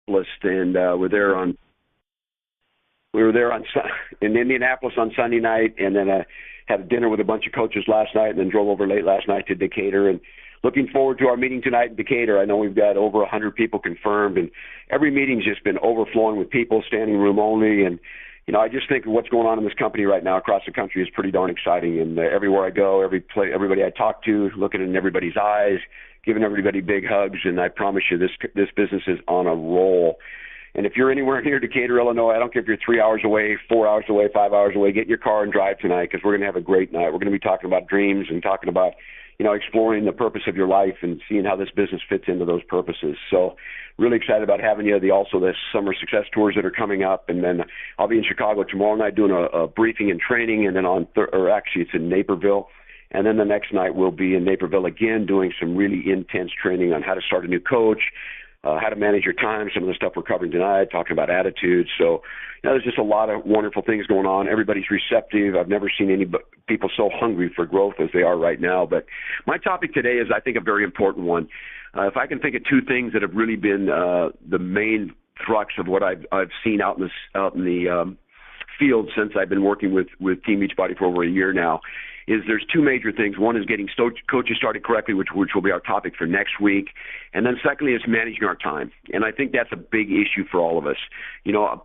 and we were there in Indianapolis on Sunday night, and then had a dinner with a bunch of coaches last night, and then drove over late last night to Decatur. And looking forward to our meeting tonight in Decatur. I know we've got over 100 people confirmed, and every meeting's just been overflowing with people, standing room only. And I just think what's going on in this company right now across the country is pretty darn exciting. And everywhere I go, everybody I talk to, looking in everybody's eyes, giving everybody big hugs, and I promise you this business is on a roll. And if you're anywhere near Decatur, Illinois, I don't care if you're 3 hours away, 4 hours away, 5 hours away, get in your car and drive tonight, because we're going to have a great night. We're going to be talking about dreams and talking about, exploring the purpose of your life and seeing how this business fits into those purposes. So really excited about having you. Also the summer success tours that are coming up. And then I'll be in Chicago tomorrow night doing a briefing and training. And then it's in Naperville. And then the next night we'll be in Naperville again doing some really intense training on how to start a new coach, how to manage your time, some of the stuff we're covering tonight, talking about attitudes. So, there's just a lot of wonderful things going on. Everybody's receptive. I've never seen any people so hungry for growth as they are right now. But my topic today is, I think, a very important one. If I can think of two things that have really been the main crux of what I've seen out in the field since I've been working with Team Beachbody for over a year now, is there's two major things. One is getting coaches started correctly, which will be our topic for next week. And then secondly is managing our time. And I think that's a big issue for all of us.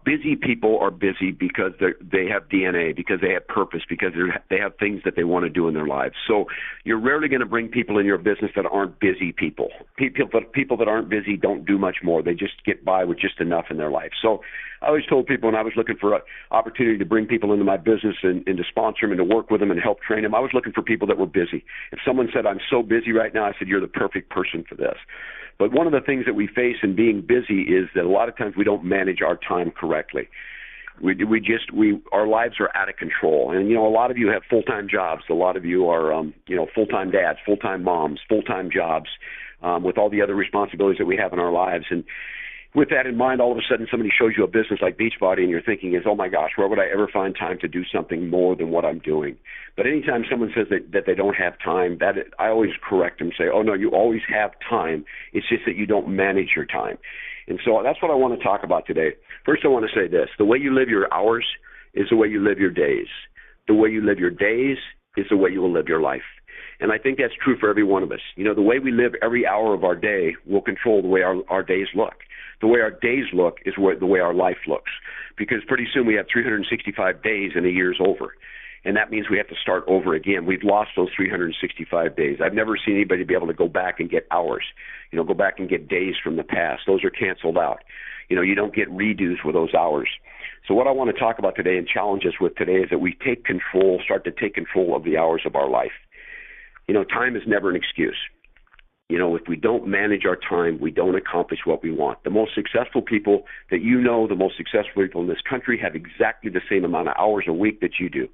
Busy people are busy because they have DNA, because they have purpose, because they have things that they want to do in their lives. So you're rarely going to bring people in your business that aren't busy people. People that aren't busy don't do much more. They just get by with just enough in their life. So I always told people when I was looking for an opportunity to bring people into my business and to sponsor them and to work with them and help train them, I was looking for people that were busy. If someone said, I'm so busy right now, I said, you're the perfect person for this. But one of the things that we face in being busy is that a lot of times we don't manage our time correctly. Our lives are out of control. And, a lot of you have full-time jobs. A lot of you are, full-time dads, full-time moms, full-time jobs, with all the other responsibilities that we have in our lives. And with that in mind, all of a sudden somebody shows you a business like Beachbody and you're thinking oh my gosh, where would I ever find time to do something more than what I'm doing? But anytime someone says that they don't have time, I always correct them and say, oh no, you always have time. It's just that you don't manage your time. And so that's what I want to talk about today. First, I want to say this. The way you live your hours is the way you live your days. The way you live your days is the way you will live your life. And I think that's true for every one of us. The way we live every hour of our day will control the way our days look. The way our days look is the way our life looks, because pretty soon we have 365 days and a year's over. And that means we have to start over again. We've lost those 365 days. I've never seen anybody be able to go back and get hours, go back and get days from the past. Those are canceled out. You don't get redos for those hours. So what I want to talk about today and challenge us with today is that we start to take control of the hours of our life. Time is never an excuse. If we don't manage our time, we don't accomplish what we want. The most successful people that the most successful people in this country have exactly the same amount of hours a week that you do.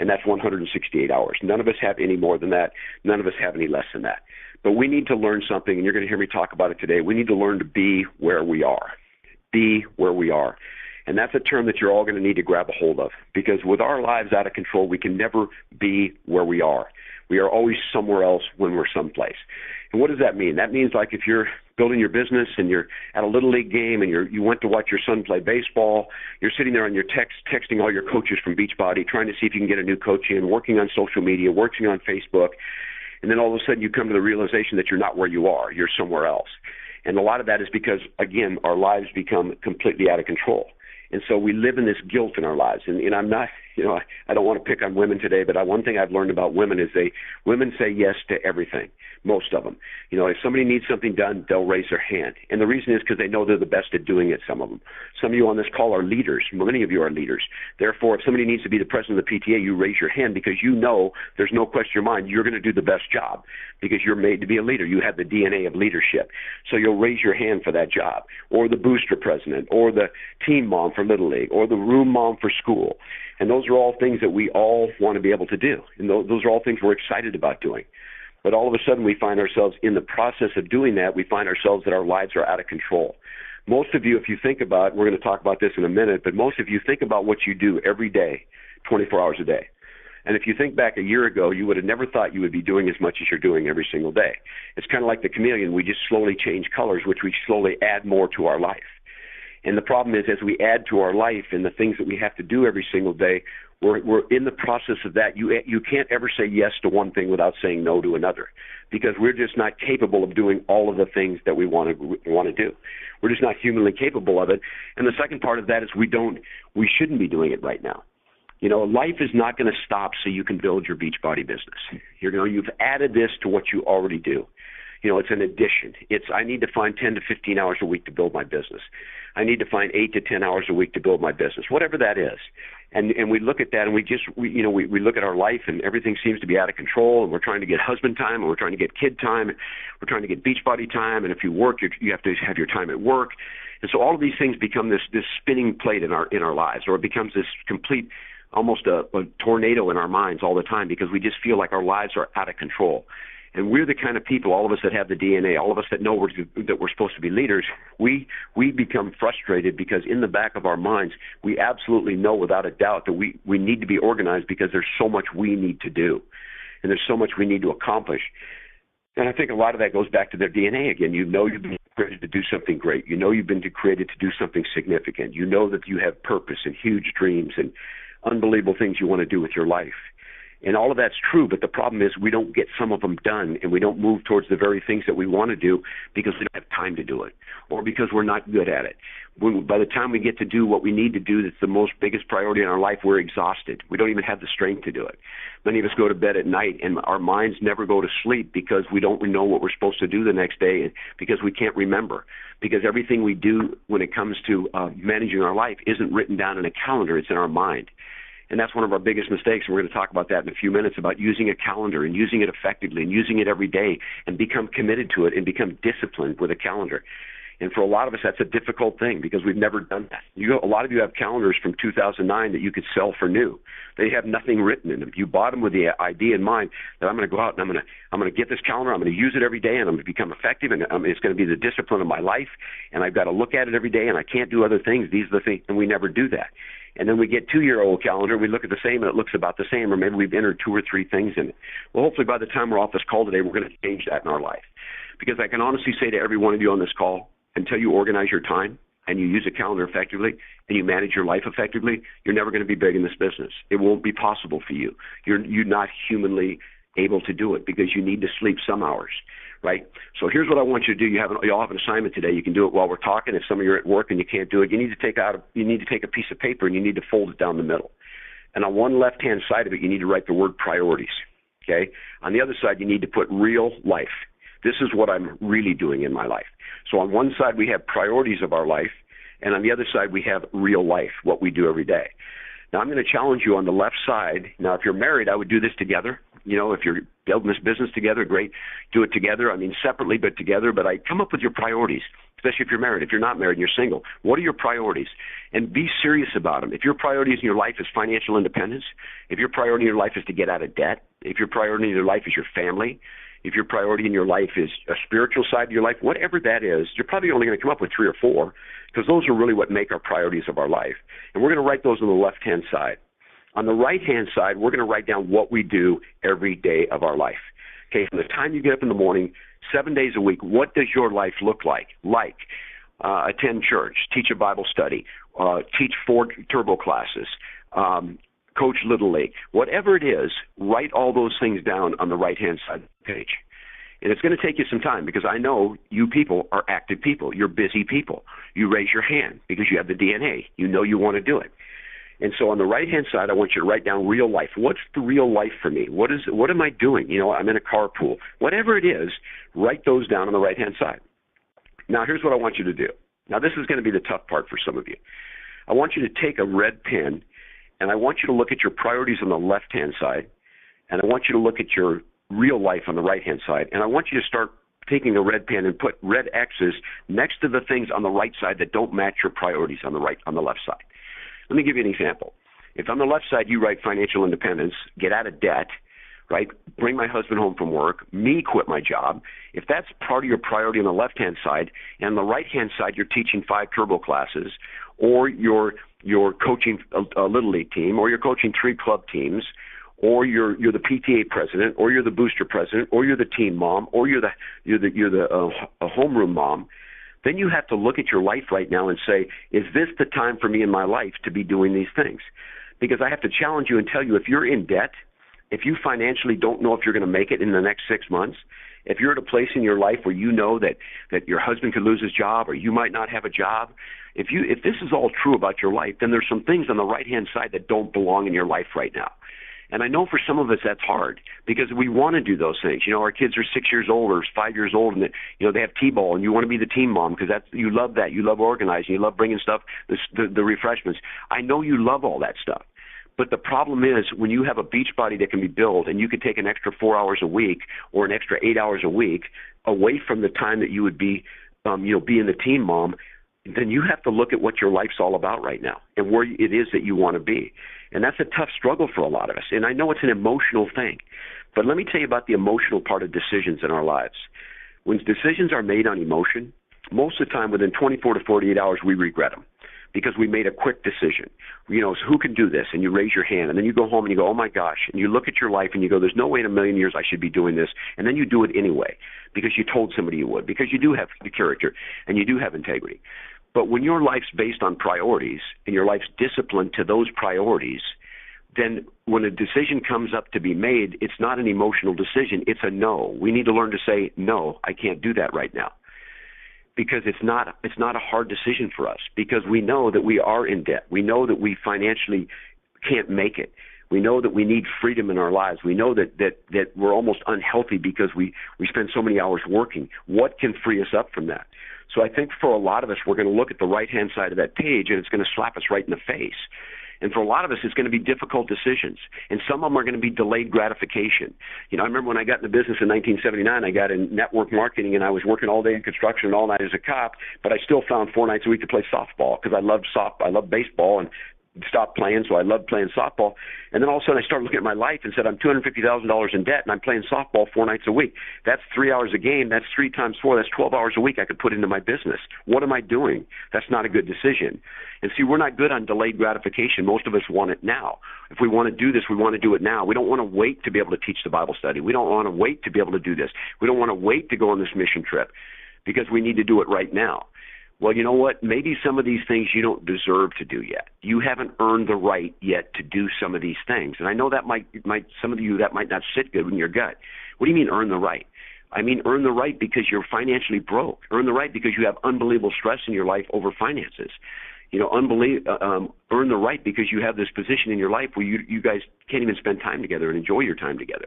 And that's 168 hours. None of us have any more than that. None of us have any less than that. But we need to learn something, and you're going to hear me talk about it today. We need to learn to be where we are. Be where we are. And that's a term that you're all going to need to grab a hold of, because with our lives out of control, we can never be where we are. We are always somewhere else when we're someplace. And what does that mean? That means like if you're building your business and you're at a Little League game and you went to watch your son play baseball, you're sitting there on your texting all your coaches from Beachbody, trying to see if you can get a new coach in, working on social media, working on Facebook, and then all of a sudden you come to the realization that you're not where you are, you're somewhere else. And a lot of that is because, again, our lives become completely out of control. And so we live in this guilt in our lives. And I'm not, I don't want to pick on women today, but one thing I've learned about women is women say yes to everything, most of them. If somebody needs something done, they'll raise their hand. And the reason is because they know they're the best at doing it, some of them. Some of you on this call are leaders. Many of you are leaders. Therefore, if somebody needs to be the president of the PTA, you raise your hand because there's no question in your mind you're going to do the best job because you're made to be a leader. You have the DNA of leadership. So you'll raise your hand for that job. Or the booster president, or the team mom for Little League, or the room mom for school. And those are all things that we all want to be able to do. And those are all things we're excited about doing. But all of a sudden we find ourselves in the process of doing that, we find ourselves that our lives are out of control. Most of you, if you think about, we're going to talk about this in a minute, but most of you think about what you do every day, 24 hours a day. And if you think back a year ago, you would have never thought you would be doing as much as you're doing every single day. It's kind of like the chameleon. We just slowly change colors, which we slowly add more to our life. And the problem is, as we add to our life and the things that we have to do every single day, we're in the process of that. You can't ever say yes to one thing without saying no to another, because we're just not capable of doing all of the things that we want to do. We're just not humanly capable of it. And the second part of that is we shouldn't be doing it right now. Life is not going to stop so you can build your Beachbody business. You've added this to what you already do. It's an addition. I need to find 10 to 15 hours a week to build my business. I need to find 8 to 10 hours a week to build my business, whatever that is. And we look at that, and we look at our life, and everything seems to be out of control, and we're trying to get husband time, and we're trying to get kid time, and we're trying to get Beachbody time, and if you work, you have to have your time at work. And so all of these things become this spinning plate in our lives, or it becomes this complete, almost a tornado in our minds all the time, because we just feel like our lives are out of control. And we're the kind of people, all of us that have the DNA, all of us that know that we're supposed to be leaders, we become frustrated because in the back of our minds, we absolutely know without a doubt that we need to be organized, because there's so much we need to do, and there's so much we need to accomplish. And I think a lot of that goes back to their DNA again. You've been created to do something great. You've been created to do something significant. You know that you have purpose and huge dreams and unbelievable things you want to do with your life. And all of that's true, but the problem is we don't get some of them done, and we don't move towards the very things that we want to do because we don't have time to do it, or because we're not good at it. By the time we get to do what we need to do, that's the biggest priority in our life, we're exhausted. We don't even have the strength to do it. Many of us go to bed at night, and our minds never go to sleep because we don't know what we're supposed to do the next day, and because we can't remember. Because everything we do when it comes to managing our life isn't written down in a calendar, it's in our mind. And that's one of our biggest mistakes. And we're going to talk about that in a few minutes, about using a calendar and using it effectively and using it every day and become committed to it and become disciplined with a calendar. And for a lot of us, that's a difficult thing because we've never done that. A lot of you have calendars from 2009 that you could sell for new. They have nothing written in them. You bought them with the idea in mind that I'm going to go out and I'm going to get this calendar, I'm going to use it every day, and I'm going to become effective, and it's going to be the discipline of my life, and I've got to look at it every day, and I can't do other things. These are the things, and we never do that. And then we get 2-year-old calendar, we look at the same, and it looks about the same, or maybe we've entered 2 or 3 things in it. Well, hopefully by the time we're off this call today, we're going to change that in our life. Because I can honestly say to every one of you on this call, until you organize your time and you use a calendar effectively and you manage your life effectively, you're never going to be big in this business. It won't be possible for you. You're not humanly able to do it because you need to sleep some hours. Right? So here's what I want you to do. You all have an assignment today. You can do it while we're talking. If some of you are at work and you can't do it, you need to take a piece of paper and you need to fold it down the middle. And on one left-hand side of it, you need to write the word priorities. Okay? On the other side, you need to put real life. This is what I'm really doing in my life. So on one side, we have priorities of our life, and on the other side, we have real life, what we do every day. Now, I'm going to challenge you on the left side. Now, if you're married, I would do this together. If you're building this business together, great. Do it together. I mean, separately, but together. But I come up with your priorities, especially if you're married. If you're not married and you're single, what are your priorities? And be serious about them. If your priorities in your life is financial independence, if your priority in your life is to get out of debt, if your priority in your life is your family, if your priority in your life is a spiritual side of your life, whatever that is, you're probably only going to come up with 3 or 4 because those are really what make our priorities of our life. And we're going to write those on the left-hand side. On the right-hand side, we're going to write down what we do every day of our life. Okay, from the time you get up in the morning, 7 days a week, what does your life look like? Attend church, teach a Bible study, teach 4 turbo classes, coach Little League. Whatever it is, write all those things down on the right-hand side of the page. And it's going to take you some time because I know you people are active people. You're busy people. You raise your hand because you have the DNA. You know you want to do it. And so on the right-hand side, I want you to write down real life. What's the real life for me? What am I doing? I'm in a carpool. Whatever it is, write those down on the right-hand side. Now, here's what I want you to do. Now, this is going to be the tough part for some of you. I want you to take a red pen, and I want you to look at your priorities on the left-hand side, and I want you to look at your real life on the right-hand side, and I want you to start taking a red pen and put red X's next to the things on the right side that don't match your priorities on the left side. Let me give you an example. If on the left side you write financial independence, get out of debt, right, bring my husband home from work, me quit my job, if that's part of your priority on the left-hand side, and on the right-hand side you're teaching 5 turbo classes, or you're coaching a Little League team, or you're coaching 3 club teams, or you're the PTA president, or you're the booster president, or you're the team mom, or you're the homeroom mom, then you have to look at your life right now and say, is this the time for me in my life to be doing these things? Because I have to challenge you and tell you, if you're in debt, if you financially don't know if you're going to make it in the next 6 months, if you're at a place in your life where you know that your husband could lose his job or you might not have a job, if this is all true about your life, then there's some things on the right-hand side that don't belong in your life right now. And I know for some of us that's hard because we want to do those things. Our kids are 6 years old or 5 years old, and they have T-ball, and you want to be the team mom because you love that. You love organizing. You love bringing stuff, the refreshments. I know you love all that stuff. But the problem is when you have a Beachbody that can be built and you could take an extra 4 hours a week or an extra 8 hours a week away from the time that you would be, being the team mom, then you have to look at what your life's all about right now and where it is that you want to be. And that's a tough struggle for a lot of us. And I know it's an emotional thing. But let me tell you about the emotional part of decisions in our lives. When decisions are made on emotion, most of the time within 24 to 48 hours, we regret them because we made a quick decision. So who can do this? And you raise your hand. And then you go home and you go, oh, my gosh. And you look at your life and you go, there's no way in a million years I should be doing this. And then you do it anyway because you told somebody you would, because you do have the character and you do have integrity. But when your life's based on priorities and your life's disciplined to those priorities, then when a decision comes up to be made, it's not an emotional decision. It's a no. We need to learn to say, no, I can't do that right now. Because it's not a hard decision for us because we know that we are in debt. We know that we financially can't make it. We know that we need freedom in our lives. We know that we're almost unhealthy because we spend so many hours working. What can free us up from that? So I think for a lot of us, we're going to look at the right-hand side of that page, and it's going to slap us right in the face. And for a lot of us, it's going to be difficult decisions. And some of them are going to be delayed gratification. I remember when I got in the business in 1979, I got in network marketing, and I was working all day in construction and all night as a cop, but I still found 4 nights a week to play softball because I loved baseball and stopped playing, so I loved playing softball. And then all of a sudden I started looking at my life and said, I'm $250,000 in debt, and I'm playing softball 4 nights a week. That's 3 hours a game. That's 3 times 4. That's 12 hours a week I could put into my business. What am I doing? That's not a good decision. And see, we're not good on delayed gratification. Most of us want it now. If we want to do this, we want to do it now. We don't want to wait to be able to teach the Bible study. We don't want to wait to be able to do this. We don't want to wait to go on this mission trip because we need to do it right now. Well, you know what? Maybe some of these things you don't deserve to do yet. You haven't earned the right yet to do some of these things. And I know that might some of you that might not sit good in your gut. What do you mean earn the right? I mean earn the right because you're financially broke. Earn the right because you have unbelievable stress in your life over finances. Earn the right because you have this position in your life where you guys can't even spend time together and enjoy your time together.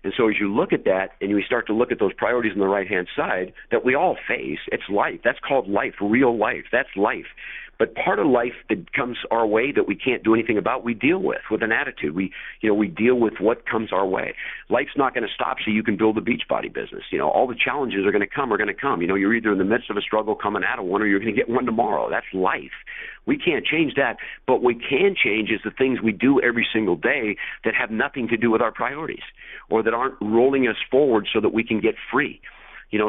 And so as you look at that and we start to look at those priorities on the right-hand side that we all face, it's life. That's called life, real life. That's life. But part of life that comes our way that we can't do anything about, we deal with an attitude. We deal with what comes our way. Life's not going to stop so you can build a Beachbody business. All the challenges are going to come. You're either in the midst of a struggle coming out of one or you're going to get one tomorrow. That's life. We can't change that. But what we can change is the things we do every single day that have nothing to do with our priorities or that aren't rolling us forward so that we can get free.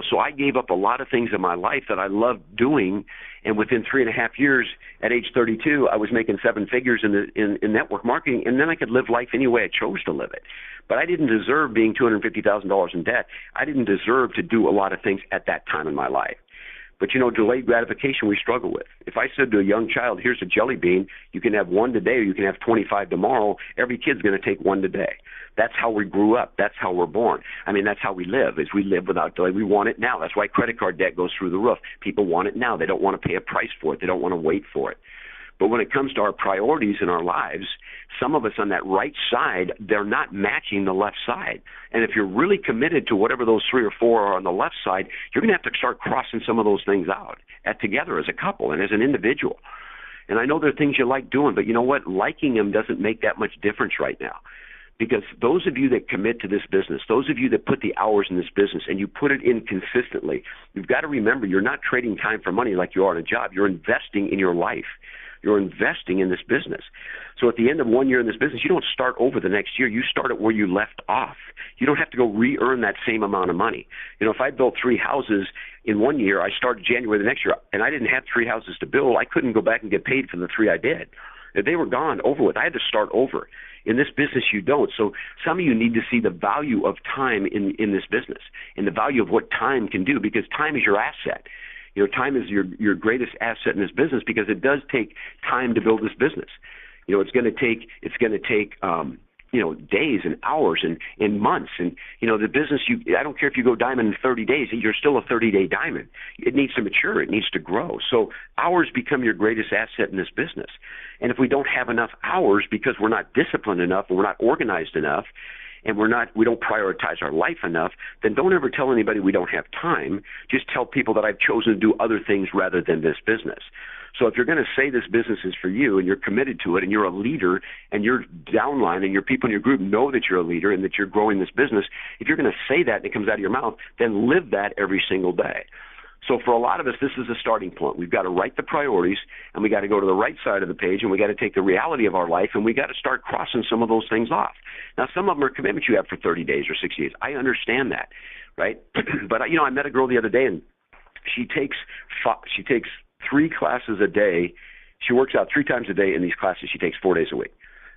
So I gave up a lot of things in my life that I loved doing, and within 3.5 years, at age 32, I was making 7 figures in network marketing, and then I could live life any way I chose to live it. But I didn't deserve being $250,000 in debt. I didn't deserve to do a lot of things at that time in my life. But, delayed gratification we struggle with. If I said to a young child, here's a jelly bean, you can have 1 today or you can have 25 tomorrow, every kid's going to take 1 today. That's how we grew up. That's how we're born. That's how we live, is we live without delay. We want it now. That's why credit card debt goes through the roof. People want it now. They don't want to pay a price for it. They don't want to wait for it. But when it comes to our priorities in our lives, some of us on that right side, they're not matching the left side. And if you're really committed to whatever those 3 or 4 are on the left side, you're going to have to start crossing some of those things out together as a couple and as an individual. And I know there are things you like doing, but you know what? Liking them doesn't make that much difference right now. Because those of you that commit to this business, those of you that put the hours in this business and you put it in consistently, you've got to remember you're not trading time for money like you are in a job. You're investing in your life. You're investing in this business. So at the end of 1 year in this business, you don't start over the next year. You start at where you left off. You don't have to go re-earn that same amount of money. If I built 3 houses in 1 year, I started January the next year, and I didn't have 3 houses to build, I couldn't go back and get paid for the 3 I did. If they were gone, over with. I had to start over. In this business, you don't. So some of you need to see the value of time in this business and the value of what time can do, because time is your asset. Time is your greatest asset in this business because it does take time to build this business. It's going to take days and hours and months. And, the business, I don't care if you go diamond in 30 days, you're still a 30-day diamond. It needs to mature. It needs to grow. So hours become your greatest asset in this business. And if we don't have enough hours because we're not disciplined enough and we're not organized enough and we don't prioritize our life enough, then don't ever tell anybody we don't have time. Just tell people that I've chosen to do other things rather than this business. So if you're going to say this business is for you and you're committed to it and you're a leader and your downline and your people in your group know that you're a leader and that you're growing this business, if you're going to say that and it comes out of your mouth, then live that every single day. So for a lot of us, this is a starting point. We've got to write the priorities, and we got to go to the right side of the page, and we got to take the reality of our life, and we got to start crossing some of those things off. Now, some of them are commitments you have for 30 days or 60 days. I understand that, right? But I met a girl the other day, and she takes 3 classes a day. She works out 3 times a day in these classes. She takes 4 days a week,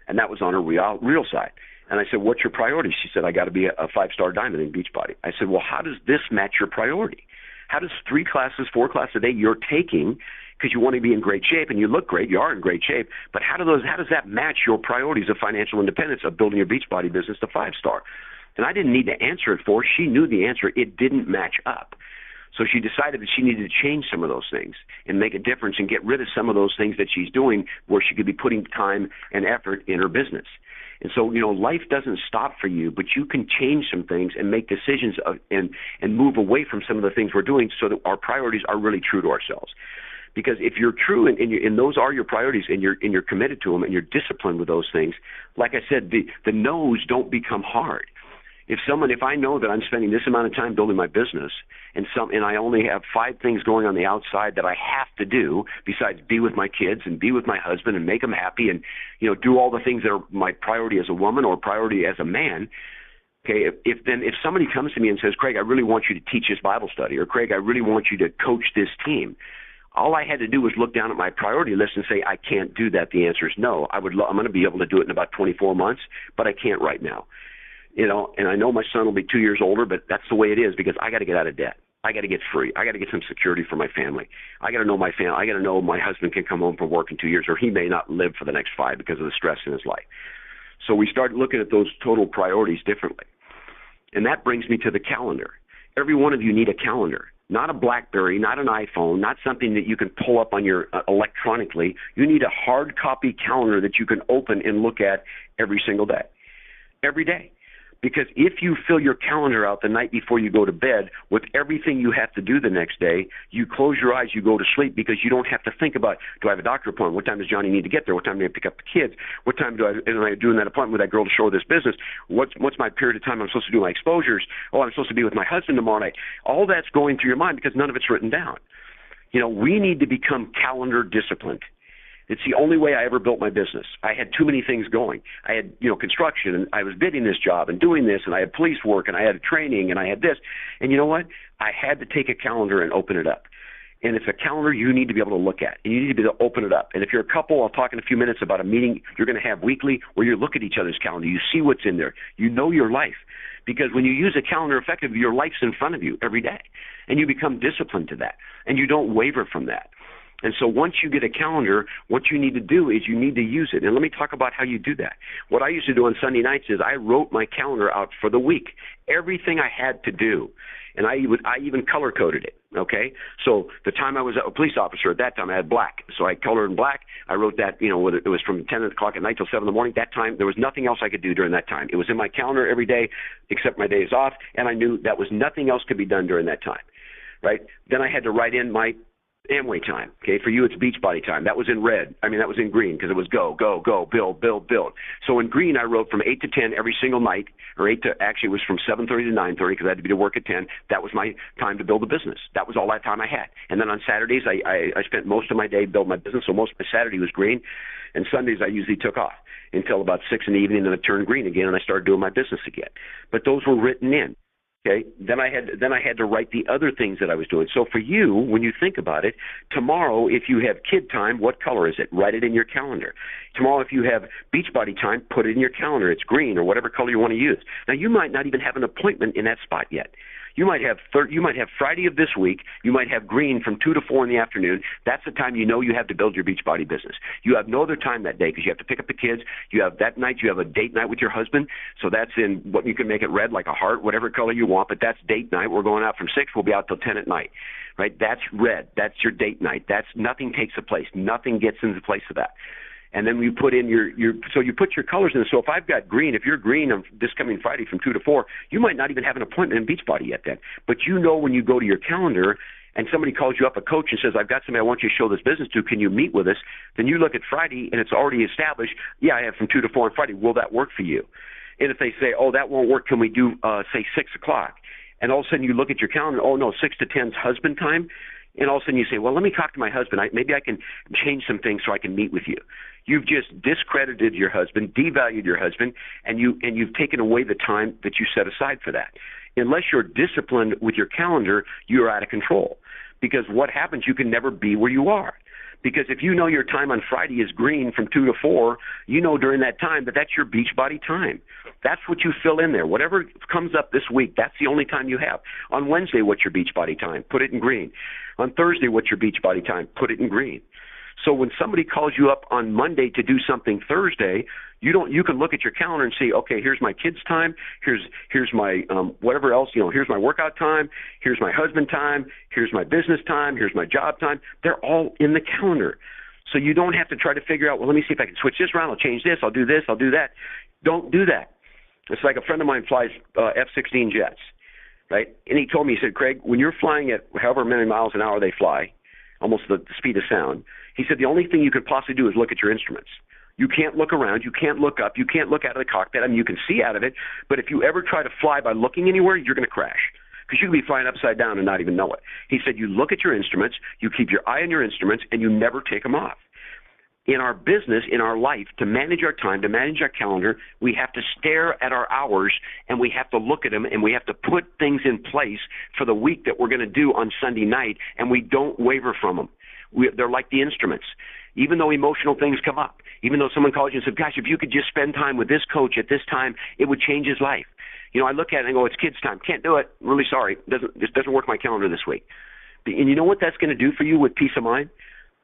and that was on her real side. And I said, "What's your priority?" She said, "I got to be a 5-star diamond in Beachbody." I said, "Well, how does this match your priority? How does 3 classes, 4 classes a day you're taking because you want to be in great shape and you look great, you are in great shape, but how does that match your priorities of financial independence, of building your Beachbody business to 5-star?" And I didn't need to answer it for her. She knew the answer. It didn't match up. So she decided that she needed to change some of those things and make a difference and get rid of some of those things that she's doing where she could be putting time and effort in her business. And so, life doesn't stop for you, but you can change some things and make decisions and move away from some of the things we're doing so that our priorities are really true to ourselves. Because if you're true and those are your priorities and you're committed to them and you're disciplined with those things, like I said, the no's don't become hard. If I know that I'm spending this amount of time building my business and I only have 5 things going on the outside that I have to do besides be with my kids and be with my husband and make them happy and, do all the things that are my priority as a woman or priority as a man, okay, if somebody comes to me and says, "Craig, I really want you to teach this Bible study," or "Craig, I really want you to coach this team," all I had to do was look down at my priority list and say, "I can't do that." The answer is no. I'm going to be able to do it in about 24 months, but I can't right now. And I know my son will be 2 years older, but that's the way it is because I got to get out of debt. I got to get free. I got to get some security for my family. I got to know my family. I got to know my husband can come home from work in 2 years, or he may not live for the next 5 because of the stress in his life. So we start looking at those total priorities differently. And that brings me to the calendar. Every one of you need a calendar, not a BlackBerry, not an iPhone, not something that you can pull up on your electronically. You need a hard copy calendar that you can open and look at every single day, every day. Because if you fill your calendar out the night before you go to bed with everything you have to do the next day, you close your eyes, you go to sleep because you don't have to think about, do I have a doctor appointment? What time does Johnny need to get there? What time do I pick up the kids? What time am I doing that appointment with that girl to show her this business? What's my period of time I'm supposed to do my exposures? Oh, I'm supposed to be with my husband tomorrow night. All that's going through your mind because none of it's written down. We need to become calendar disciplined. It's the only way I ever built my business. I had too many things going. I had, construction, and I was bidding this job and doing this, and I had police work, and I had training, and I had this. And you know what? I had to take a calendar and open it up. And it's a calendar you need to be able to look at. And you need to be able to open it up. And if you're a couple, I'll talk in a few minutes about a meeting you're going to have weekly where you look at each other's calendar. You see what's in there. You know your life. Because when you use a calendar effectively, your life's in front of you every day. And you become disciplined to that. And you don't waver from that. And so once you get a calendar, what you need to do is you need to use it. And let me talk about how you do that. What I used to do on Sunday nights is I wrote my calendar out for the week, everything I had to do. And I even color-coded it, okay? So the time I was a police officer, at that time I had black. So I colored in black. I wrote that, it was from 10 o'clock at night till 7 in the morning. That time, there was nothing else I could do during that time. It was in my calendar every day except my days off, and I knew that was nothing else could be done during that time, right? Then I had to write in my Amway time, okay? For you, it's Beachbody time. That was in red. That was in green because it was go, go, go, build, build, build. So in green, I wrote from 8 to 10 every single night, or it was from 7:30 to 9:30 because I had to be to work at 10. That was my time to build a business. That was all that time I had. And then on Saturdays, I spent most of my day building my business, so most of my Saturday was green. And Sundays, I usually took off until about 6 in the evening, and then it turned green again, and I started doing my business again. But those were written in. Okay. Then I had to write the other things that I was doing. So for you, when you think about it, tomorrow, if you have kid time, what color is it? Write it in your calendar. Tomorrow, if you have Beachbody time, put it in your calendar. It's green or whatever color you want to use. Now, you might not even have an appointment in that spot yet. You might have Friday of this week. You might have green from 2 to 4 in the afternoon. That's the time you know you have to build your Beachbody business. You have no other time that day because you have to pick up the kids. You have that night. You have a date night with your husband. So that's in what you can make it red like a heart, whatever color you want. But that's date night. We're going out from 6. We'll be out till 10 at night. Right? That's red. That's your date night. That's nothing takes a place. Nothing gets into the place of that. And then you put in so you put your colors in. So if I've got green, if you're green on this coming Friday from 2 to 4, you might not even have an appointment in Beachbody yet then. But you know when you go to your calendar and somebody calls you up, a coach, and says, I've got somebody I want you to show this business to, can you meet with us? Then you look at Friday and it's already established, yeah, I have from 2 to 4 on Friday. Will that work for you? And if they say, oh, that won't work, can we do, say, 6 o'clock? And all of a sudden you look at your calendar, oh, no, 6 to 10's husband time. And all of a sudden you say, well, let me talk to my husband. Maybe I can change some things so I can meet with you. You've just discredited your husband, devalued your husband, and you've taken away the time that you set aside for that. Unless you're disciplined with your calendar, you're out of control. Because what happens, you can never be where you are. Because if you know your time on Friday is green from 2 to 4, you know during that time that that's your Beachbody time. That's what you fill in there. Whatever comes up this week, that's the only time you have. On Wednesday, what's your Beachbody time? Put it in green. On Thursday, what's your Beachbody time? Put it in green. So when somebody calls you up on Monday to do something Thursday, you can look at your calendar and see, okay, here's my kids' time, here's my whatever else, here's my workout time, here's my husband time, here's my business time, here's my job time. They're all in the calendar. So you don't have to try to figure out, well, let me see if I can switch this around, I'll change this, I'll do this, I'll do that. Don't do that. It's like a friend of mine flies F-16 jets, right? And he told me, he said, Craig, when you're flying at however many miles an hour they fly, almost the speed of sound, he said the only thing you could possibly do is look at your instruments. You can't look around. You can't look up. You can't look out of the cockpit. I mean, you can see out of it, but if you ever try to fly by looking anywhere, you're going to crash because you could be flying upside down and not even know it. He said you look at your instruments, you keep your eye on your instruments, and you never take them off. In our business, in our life, to manage our time, to manage our calendar, we have to stare at our hours, and we have to look at them, and we have to put things in place for the week that we're going to do on Sunday night, and we don't waver from them. They're like the instruments. Even though emotional things come up, even though someone calls you and says, gosh, if you could just spend time with this coach at this time, it would change his life. I look at it and go, it's kids' time. Can't do it. I'm really sorry. This doesn't work my calendar this week. And you know what that's going to do for you with peace of mind?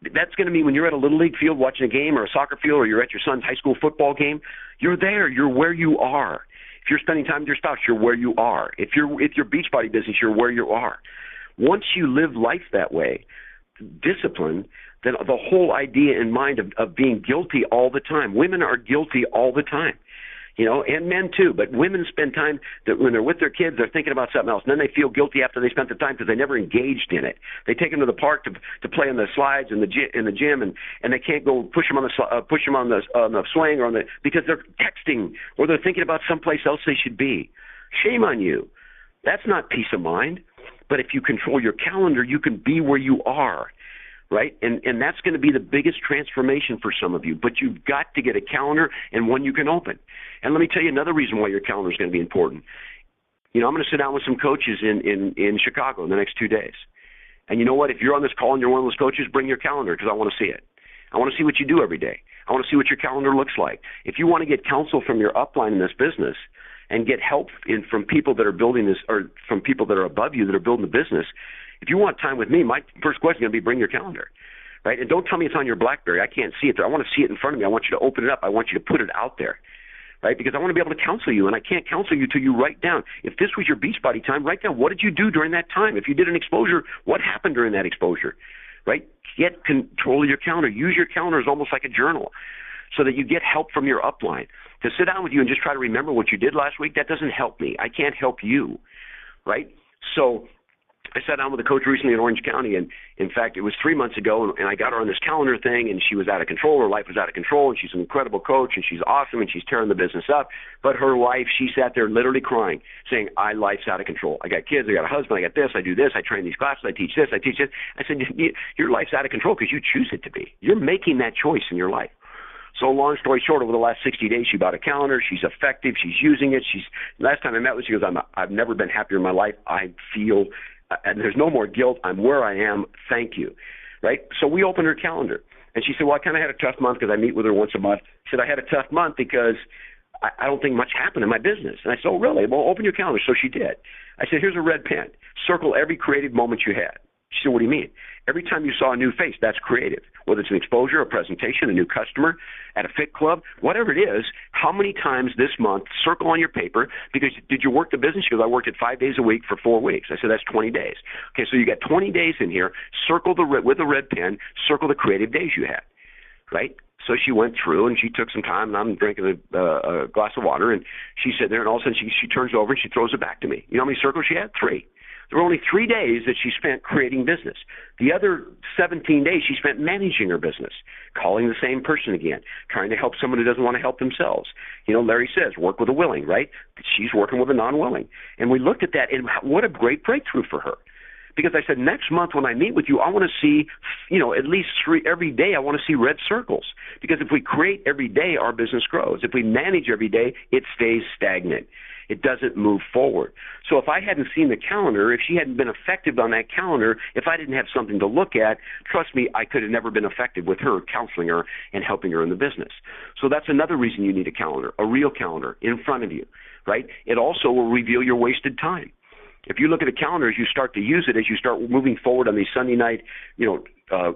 That's going to mean when you're at a Little League field watching a game or a soccer field or you're at your son's high school football game, you're there. You're where you are. If you're spending time with your spouse, you're where you are. If you're with your Beachbody business, you're where you are. Once you live life that way, discipline, then the whole idea in mind of being guilty all the time. Women are guilty all the time, and men too. But women spend time that when they're with their kids, they're thinking about something else. And then they feel guilty after they spent the time because they never engaged in it. They take them to the park to play on the slides in the gym, and they can't go push them on the swing or because they're texting or they're thinking about someplace else they should be. Shame on you. That's not peace of mind. But if you control your calendar, you can be where you are, right? And that's going to be the biggest transformation for some of you. But you've got to get a calendar and one you can open. And let me tell you another reason why your calendar is going to be important. I'm going to sit down with some coaches in Chicago in the next 2 days. And you know what? If you're on this call and you're one of those coaches, bring your calendar because I want to see it. I want to see what you do every day. I want to see what your calendar looks like. If you want to get counsel from your upline in this business, and get help from people that are building this or from people that are above you that are building the business, if you want time with me, my first question is going to be bring your calendar, right? And don't tell me it's on your BlackBerry. I can't see it there. I want to see it in front of me. I want you to open it up. I want you to put it out there, right? Because I want to be able to counsel you, and I can't counsel you till you write down. If this was your Beachbody time, write down what did you do during that time. If you did an exposure, what happened during that exposure, right? Get control of your calendar. Use your calendar as almost like a journal so that you get help from your upline. To sit down with you and just try to remember what you did last week, that doesn't help me. I can't help you, right? So I sat down with a coach recently in Orange County, and in fact, it was 3 months ago, and I got her on this calendar thing, and she was out of control. Her life was out of control, and she's an incredible coach, and she's awesome, and she's tearing the business up. But her life, she sat there literally crying, saying, life's out of control. I got kids, I got a husband, I got this, I do this, I train these classes, I teach this, I teach this. I said, your life's out of control because you choose it to be. You're making that choice in your life. So long story short, over the last 60 days, she bought a calendar. She's effective. She's using it. Last time I met with her, she goes, I've never been happier in my life. I feel, and there's no more guilt. I'm where I am. Thank you. Right? So we opened her calendar. And she said, well, I kind of had a tough month because I meet with her once a month. She said, I had a tough month because I don't think much happened in my business. And I said, oh, really? Well, open your calendar. So she did. I said, here's a red pen. Circle every creative moment you had. She said, what do you mean? Every time you saw a new face, that's creative. Whether it's an exposure, a presentation, a new customer, at a fit club, whatever it is, how many times this month, circle on your paper, because did you work the business? She goes, I worked it 5 days a week for 4 weeks. I said, that's 20 days. Okay, so you got 20 days in here. Circle with a red pen, circle the creative days you had, right? So she went through, and she took some time, and I'm drinking a glass of water, and she's sitting there, and all of a sudden she turns over, and she throws it back to me. You know how many circles she had? 3. There were only 3 days that she spent creating business. The other 17 days she spent managing her business, calling the same person again, trying to help someone who doesn't want to help themselves. You know, Larry says, work with a willing, right? She's working with a non-willing. And we looked at that, and what a great breakthrough for her. Because I said, next month when I meet with you, I want to see, at least 3 every day. I want to see red circles. Because if we create every day, our business grows. If we manage every day, it stays stagnant. It doesn't move forward. So if I hadn't seen the calendar, if she hadn't been effective on that calendar, if I didn't have something to look at, trust me, I could have never been effective with her, counseling her and helping her in the business. So that's another reason you need a calendar, a real calendar in front of you, right? It also will reveal your wasted time. If you look at a calendar as you start to use it, as you start moving forward on these Sunday night,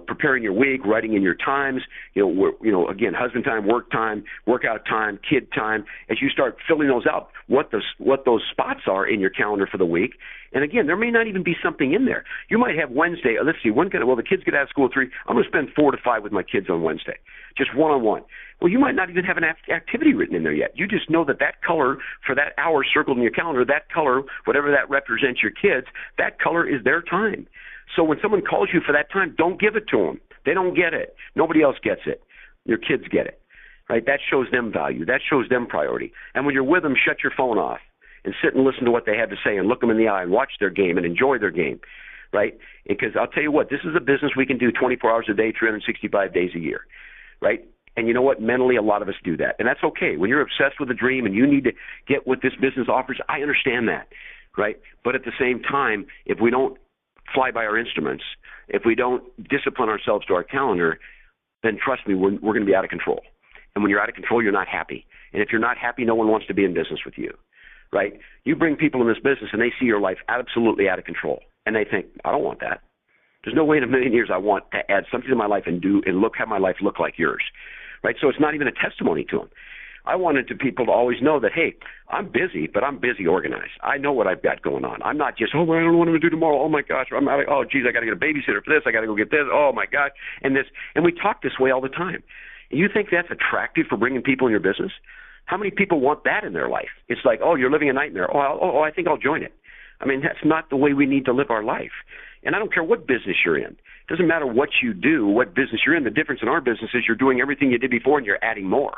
preparing your week, writing in your times, again, husband time, work time, workout time, kid time, as you start filling those out, what those spots are in your calendar for the week. And again, there may not even be something in there. You might have Wednesday. Let's see, the kids get out of school at 3. I'm going to spend 4 to 5 with my kids on Wednesday, just one-on-one. Well, you might not even have an activity written in there yet. You just know that color for that hour circled in your calendar, that color, whatever that represents your kids, that color is their time. So when someone calls you for that time, don't give it to them. They don't get it. Nobody else gets it. Your kids get it, right? That shows them value. That shows them priority. And when you're with them, shut your phone off and sit and listen to what they have to say and look them in the eye and watch their game and enjoy their game, right? Because I'll tell you what, this is a business we can do 24 hours a day, 365 days a year, right? And you know what? Mentally, a lot of us do that. And that's okay. When you're obsessed with a dream and you need to get what this business offers, I understand that, right? But at the same time, if we don't fly by our instruments, if we don't discipline ourselves to our calendar, then trust me, we're going to be out of control. And when you're out of control, you're not happy. And if you're not happy, no one wants to be in business with you, right? You bring people in this business and they see your life absolutely out of control. And they think, I don't want that. There's no way in a million years I want to add something to my life and have my life look like yours. Right? So it's not even a testimony to them. I wanted people to always know that, hey, I'm busy, but I'm busy organized. I know what I've got going on. I'm not just, I don't know what I'm going to do tomorrow. Oh, my gosh. I got to get a babysitter for this. I got to go get this. Oh, my gosh. And this. And we talk this way all the time. You think that's attractive for bringing people in your business? How many people want that in their life? It's like, oh, you're living a nightmare. I think I'll join it. I mean, that's not the way we need to live our life. And I don't care what business you're in. It doesn't matter what you do, what business you're in. The difference in our business is you're doing everything you did before and you're adding more.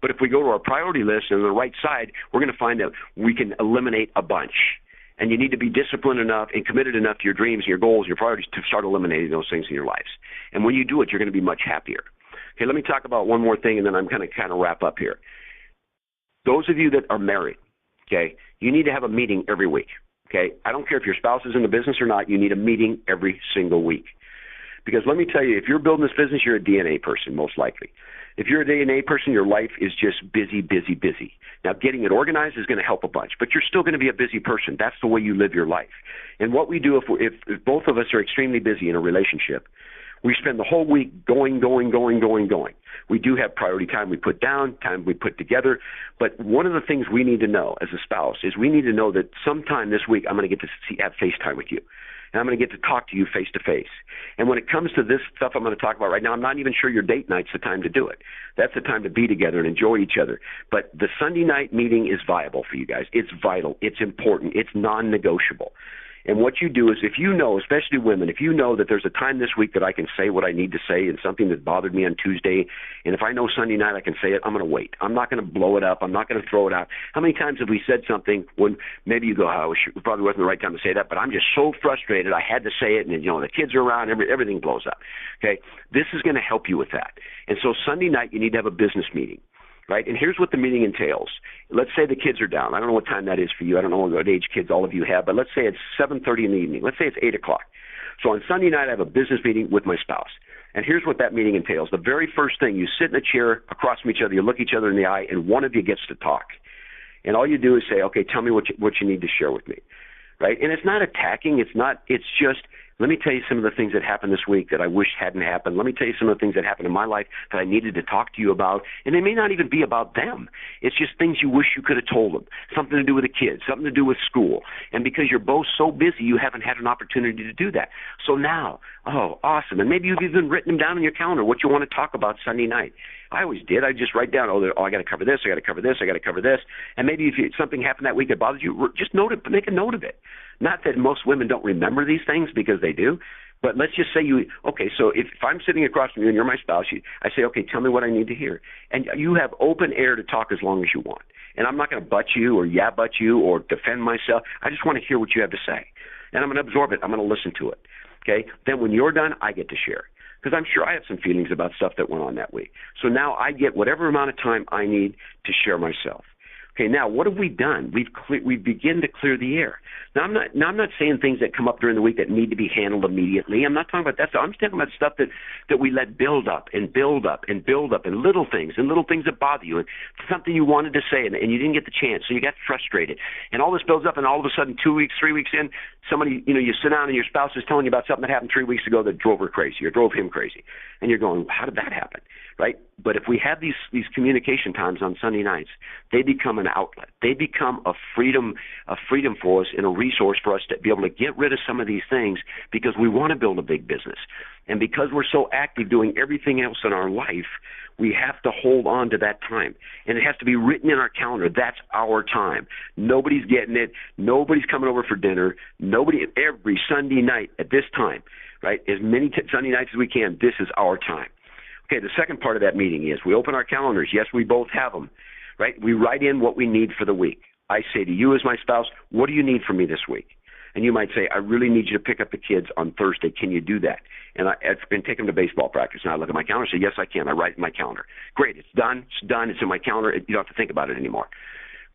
But if we go to our priority list and on the right side, we're going to find that we can eliminate a bunch. And you need to be disciplined enough and committed enough to your dreams and your goals and your priorities to start eliminating those things in your lives. And when you do it, you're going to be much happier. Okay, let me talk about one more thing, and then I'm going to kind of wrap up here. Those of you that are married, okay, you need to have a meeting every week. Okay, I don't care if your spouse is in the business or not, you need a meeting every single week. Because let me tell you, if you're building this business, you're a DNA person, most likely. If you're a DNA person, your life is just busy, busy, busy. Now, getting it organized is going to help a bunch, but you're still going to be a busy person. That's the way you live your life. And what we do if both of us are extremely busy in a relationship, we spend the whole week going. We do have priority time we put down, time we put together. But one of the things we need to know as a spouse is we need to know that sometime this week I'm going to get to have FaceTime with you. And I'm going to get to talk to you face to face. And when it comes to this stuff I'm going to talk about right now, I'm not even sure your date night's the time to do it. That's the time to be together and enjoy each other. But the Sunday night meeting is viable for you guys. It's vital. It's important. It's non-negotiable. And what you do is if you know, especially women, if you know that there's a time this week that I can say what I need to say and something that bothered me on Tuesday, and if I know Sunday night I can say it, I'm going to wait. I'm not going to blow it up. I'm not going to throw it out. How many times have we said something when maybe you go, it probably wasn't the right time to say that, but I'm just so frustrated I had to say it, and the kids are around, everything blows up. Okay, this is going to help you with that. And so Sunday night you need to have a business meeting. Right? And here's what the meeting entails. Let's say the kids are down. I don't know what time that is for you. I don't know what age kids all of you have, but let's say it's 7:30 in the evening. Let's say it's 8 o'clock. So on Sunday night, I have a business meeting with my spouse. And here's what that meeting entails. The very first thing, you sit in a chair across from each other, you look each other in the eye, and one of you gets to talk. And all you do is say, okay, tell me what you need to share with me, right? And it's not attacking. It's just, let me tell you some of the things that happened this week that I wish hadn't happened. Let me tell you some of the things that happened in my life that I needed to talk to you about. And they may not even be about them. It's just things you wish you could have told them, something to do with the kids, something to do with school. And because you're both so busy, you haven't had an opportunity to do that. So now, oh, awesome. And maybe you've even written them down on your calendar, what you want to talk about Sunday night. I always did. I just write down, I got to cover this, I got to cover this, I got to cover this. And maybe if something happened that week that bothers you, just make a note of it. Not that most women don't remember these things, because they do. But let's just say so if I'm sitting across from you and you're my spouse, I say, okay, tell me what I need to hear. And you have open air to talk as long as you want. And I'm not going to butt you or butt you or defend myself. I just want to hear what you have to say. And I'm going to absorb it. I'm going to listen to it. Okay? Then when you're done, I get to share. Because I'm sure I have some feelings about stuff that went on that week. So now I get whatever amount of time I need to share myself. Okay, now what have we done? We begin to clear the air. Now I'm not saying things that come up during the week that need to be handled immediately. I'm not talking about that stuff. I'm talking about stuff that we let build up and build up and build up, and little things that bother you, and something you wanted to say and you didn't get the chance, so you got frustrated. And all this builds up, and all of a sudden 2 weeks, 3 weeks in, somebody, you sit down and your spouse is telling you about something that happened 3 weeks ago that drove her crazy or drove him crazy. And you're going, how did that happen? Right? But if we have these communication times on Sunday nights, they become an outlet. They become a freedom for us and a resource for us to be able to get rid of some of these things, because we want to build a big business. And because we're so active doing everything else in our life, we have to hold on to that time. And it has to be written in our calendar. That's our time. Nobody's getting it. Nobody's coming over for dinner. Every Sunday night at this time, right? As many Sunday nights as we can, this is our time. Okay, the second part of that meeting is we open our calendars. Yes, we both have them, right? We write in what we need for the week. I say to you as my spouse, what do you need from me this week? And you might say, I really need you to pick up the kids on Thursday. Can you do that? And take them to baseball practice. And I look at my calendar and say, yes, I can. I write in my calendar. Great, it's done. It's done. It's in my calendar. You don't have to think about it anymore.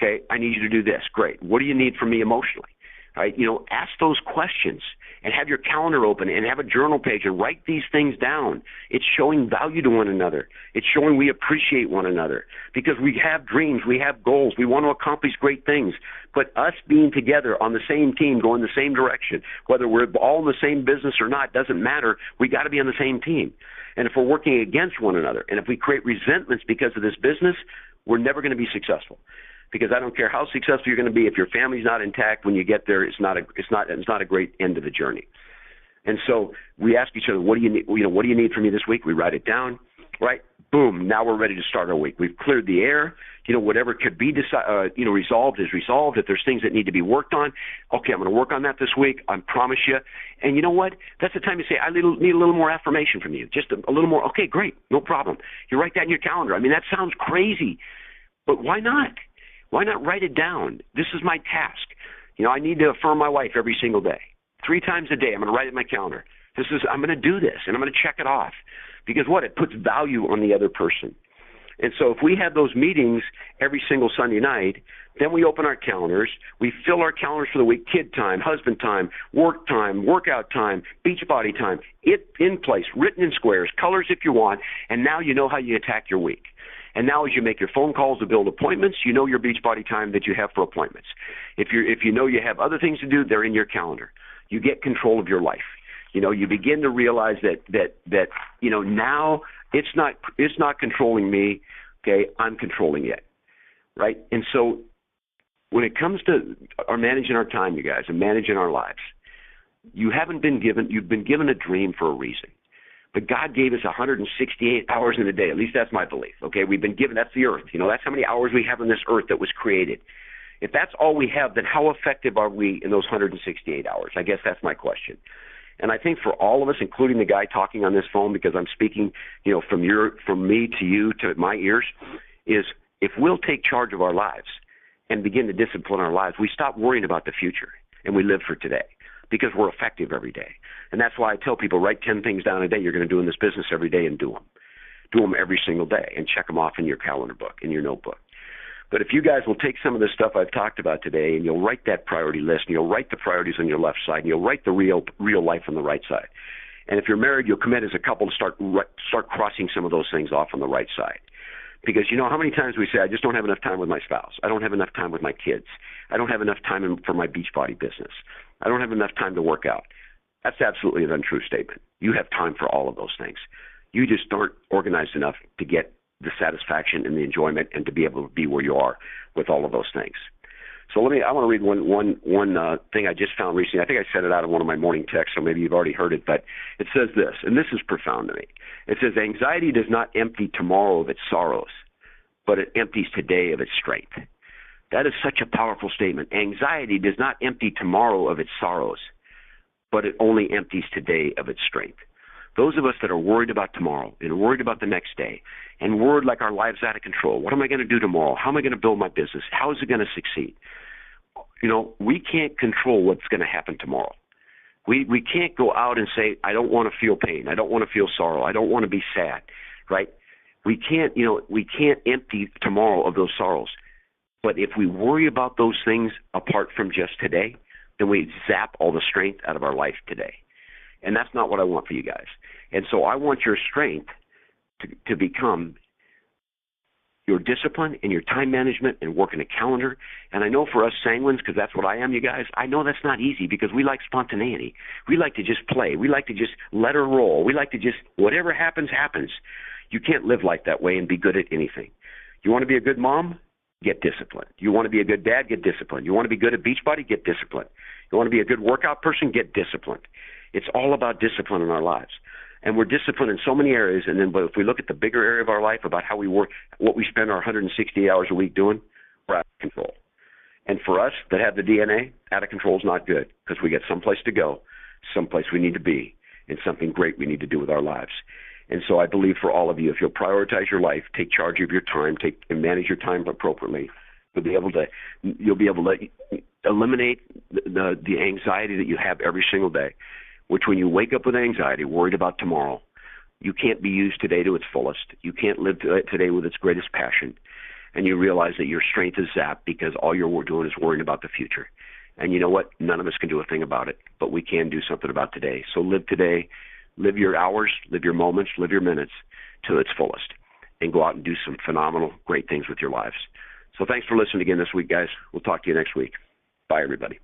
Okay, I need you to do this. Great. What do you need from me emotionally? Right? Ask those questions and have your calendar open and have a journal page and write these things down. It's showing value to one another. It's showing we appreciate one another, because we have dreams, we have goals, we want to accomplish great things. But us being together on the same team, going the same direction, whether we're all in the same business or not, doesn't matter. We got to be on the same team. And if we're working against one another, and if we create resentments because of this business, we're never going to be successful. Because I don't care how successful you're going to be, if your family's not intact when you get there, it's not a great end of the journey. And so we ask each other, what do you need? What do you need from me this week? We write it down, right? Boom! Now we're ready to start our week. We've cleared the air. Whatever could be resolved is resolved. If there's things that need to be worked on, okay, I'm going to work on that this week. I promise you. And you know what? That's the time to say, I need a little more affirmation from you. Just a little more. Okay, great, no problem. You write that in your calendar. I mean, that sounds crazy, but why not? Why not write it down? This is my task. I need to affirm my wife every single day. 3 times a day, I'm going to write it in my calendar. I'm going to do this, and I'm going to check it off. Because what? It puts value on the other person. And so if we have those meetings every single Sunday night, then we open our calendars. We fill our calendars for the week: kid time, husband time, workout time, Beachbody time. It in place, written in squares, colors if you want, and now you know how you attack your week. And now as you make your phone calls to build appointments, you know your Beachbody time that you have for appointments. If you know you have other things to do, they're in your calendar. You get control of your life. You begin to realize that now it's not controlling me, okay? I'm controlling it, right? And so when it comes to managing our time, you guys, and managing our lives, you've been given a dream for a reason. But God gave us 168 hours in a day. At least that's my belief. Okay, we've been given, that's the earth. That's how many hours we have on this earth that was created. If that's all we have, then how effective are we in those 168 hours? I guess that's my question. And I think for all of us, including the guy talking on this phone, because I'm speaking, from me to you to my ears, is if we'll take charge of our lives and begin to discipline our lives, we stop worrying about the future and we live for today, because we're effective every day. And that's why I tell people, write 10 things down a day you're going to do in this business every day, and do them. Do them every single day and check them off in your calendar book, in your notebook. But if you guys will take some of the stuff I've talked about today, and you'll write that priority list, and you'll write the priorities on your left side, and you'll write the real life on the right side, And if you're married, you'll commit as a couple to start crossing some of those things off on the right side. Because you know how many times we say, I just don't have enough time with my spouse. I don't have enough time with my kids. I don't have enough time for my Beachbody business. I don't have enough time to work out. That's absolutely an untrue statement. You have time for all of those things. You just aren't organized enough to get the satisfaction and the enjoyment and to be able to be where you are with all of those things. So I want to read one thing I just found recently. I think I sent it out in one of my morning texts, so maybe you've already heard it, but it says this, and this is profound to me. It says, anxiety does not empty tomorrow of its sorrows, but it empties today of its strength. That is such a powerful statement. Anxiety does not empty tomorrow of its sorrows, but it only empties today of its strength. Those of us that are worried about tomorrow and worried about the next day and worried like our life's out of control, what am I going to do tomorrow? How am I going to build my business? How is it going to succeed? You know, we can't control what's going to happen tomorrow. We can't go out and say, I don't want to feel pain. I don't want to feel sorrow. I don't want to be sad, right? We can't empty tomorrow of those sorrows. But if we worry about those things apart from just today, then we zap all the strength out of our life today. And that's not what I want for you guys. And so I want your strength to become your discipline and your time management and working a calendar. And I know for us sanguines, because that's what I am, you guys, I know that's not easy because we like spontaneity. We like to just play. We like to just let her roll. We like to just, whatever happens, happens. You can't live like that way and be good at anything. You want to be a good mom? Get disciplined. You want to be a good dad? Get disciplined. You want to be good at Beachbody? Get disciplined. You want to be a good workout person? Get disciplined. It's all about discipline in our lives. And we're disciplined in so many areas, but if we look at the bigger area of our life about how we work, what we spend our 160 hours a week doing, we're out of control. And for us that have the DNA, out of control is not good because we got someplace to go, someplace we need to be, and something great we need to do with our lives. And so I believe for all of you, if you'll prioritize your life, take charge of your time, and manage your time appropriately, you'll be able to eliminate the anxiety that you have every single day. Which when you wake up with anxiety, worried about tomorrow, you can't be used today to its fullest. You can't live today with its greatest passion. And you realize that your strength is zapped because all you're doing is worrying about the future. And you know what? None of us can do a thing about it, but we can do something about today. So live today, live your hours, live your moments, live your minutes to its fullest, and go out and do some phenomenal, great things with your lives. So thanks for listening again this week, guys. We'll talk to you next week. Bye, everybody.